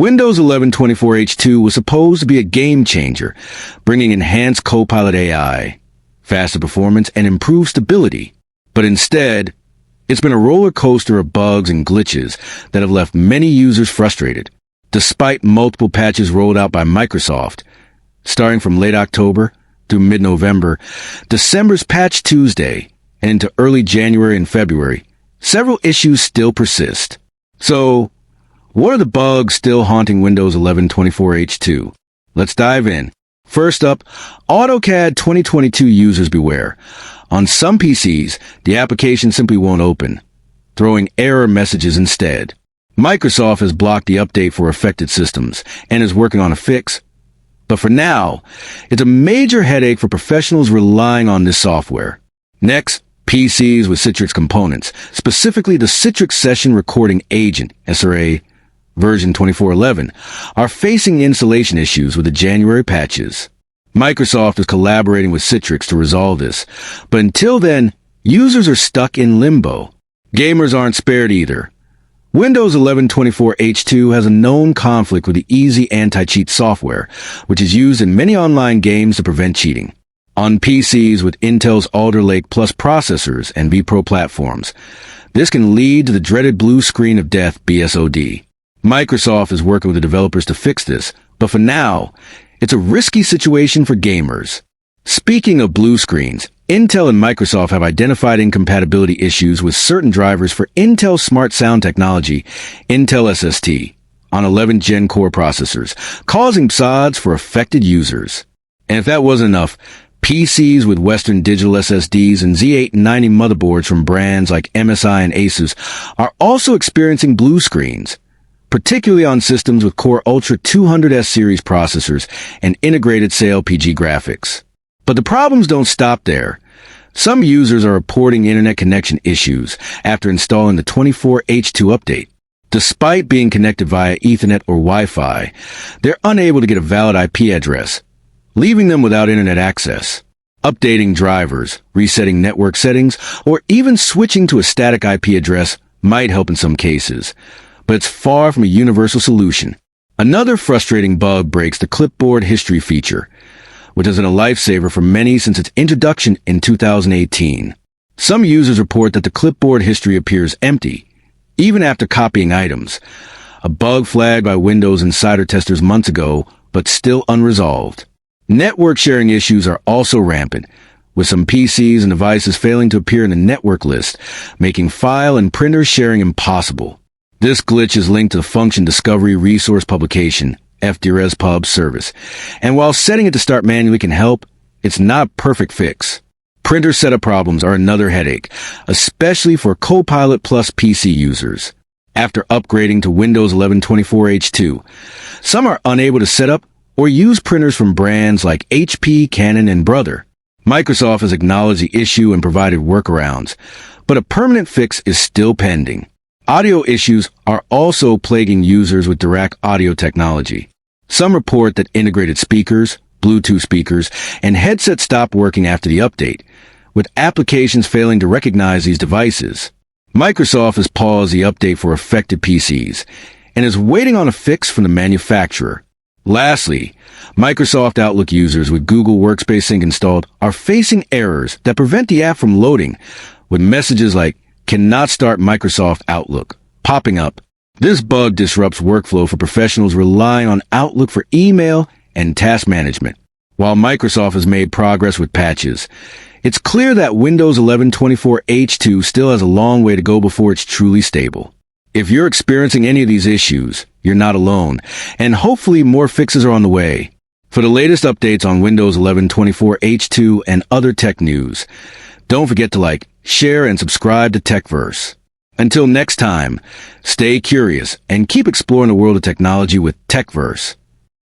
Windows 11 24H2 was supposed to be a game changer, bringing enhanced Copilot AI, faster performance, and improved stability. But instead, it's been a roller coaster of bugs and glitches that have left many users frustrated. Despite multiple patches rolled out by Microsoft, starting from late October through mid-November, December's Patch Tuesday, and into early January and February, several issues still persist. So, what are the bugs still haunting Windows 11 24H2? Let's dive in. First up, AutoCAD 2022 users beware. On some PCs, the application simply won't open, throwing error messages instead. Microsoft has blocked the update for affected systems and is working on a fix. But for now, it's a major headache for professionals relying on this software. Next, PCs with Citrix components, specifically the Citrix Session Recording Agent, SRA, version 2411, are facing installation issues with the January patches. Microsoft is collaborating with Citrix to resolve this, but until then, users are stuck in limbo. Gamers aren't spared either. Windows 11 24H2 has a known conflict with the Easy Anti-Cheat software, which is used in many online games to prevent cheating. On PCs with Intel's Alder Lake Plus processors and vPro platforms, this can lead to the dreaded blue screen of death, BSOD. Microsoft is working with the developers to fix this, but for now, it's a risky situation for gamers. Speaking of blue screens, Intel and Microsoft have identified incompatibility issues with certain drivers for Intel Smart Sound Technology, Intel SST, on 11th Gen Core processors, causing BSODs for affected users. And if that wasn't enough, PCs with Western Digital SSDs and Z890 motherboards from brands like MSI and Asus are also experiencing blue screens, particularly on systems with Core Ultra 200S series processors and integrated CLPG graphics. But the problems don't stop there. Some users are reporting internet connection issues after installing the 24H2 update. Despite being connected via Ethernet or Wi-Fi, they're unable to get a valid IP address, leaving them without internet access. Updating drivers, resetting network settings, or even switching to a static IP address might help in some cases, but it's far from a universal solution. Another frustrating bug breaks the clipboard history feature, which has been a lifesaver for many since its introduction in 2018. Some users report that the clipboard history appears empty, even after copying items, a bug flagged by Windows Insider testers months ago, but still unresolved. Network sharing issues are also rampant, with some PCs and devices failing to appear in the network list, making file and printer sharing impossible. This glitch is linked to the Function Discovery Resource Publication, FDRESPUB service, and while setting it to start manually can help, it's not a perfect fix. Printer setup problems are another headache, especially for Copilot Plus PC users. After upgrading to Windows 11 24H2, some are unable to set up or use printers from brands like HP, Canon, and Brother. Microsoft has acknowledged the issue and provided workarounds, but a permanent fix is still pending. Audio issues are also plaguing users with direct audio technology. Some report that integrated speakers, Bluetooth speakers, and headsets stop working after the update, with applications failing to recognize these devices. Microsoft has paused the update for affected PCs and is waiting on a fix from the manufacturer. Lastly, Microsoft Outlook users with Google Workspace Sync installed are facing errors that prevent the app from loading, with messages like "cannot start Microsoft Outlook" popping up. This bug disrupts workflow for professionals relying on Outlook for email and task management. While Microsoft has made progress with patches, it's clear that Windows 11 24H2 still has a long way to go before it's truly stable. If you're experiencing any of these issues, you're not alone, and hopefully more fixes are on the way. For the latest updates on Windows 11 24H2 and other tech news, don't forget to like, share, and subscribe to TechVerse. Until next time, stay curious and keep exploring the world of technology with TechVerse.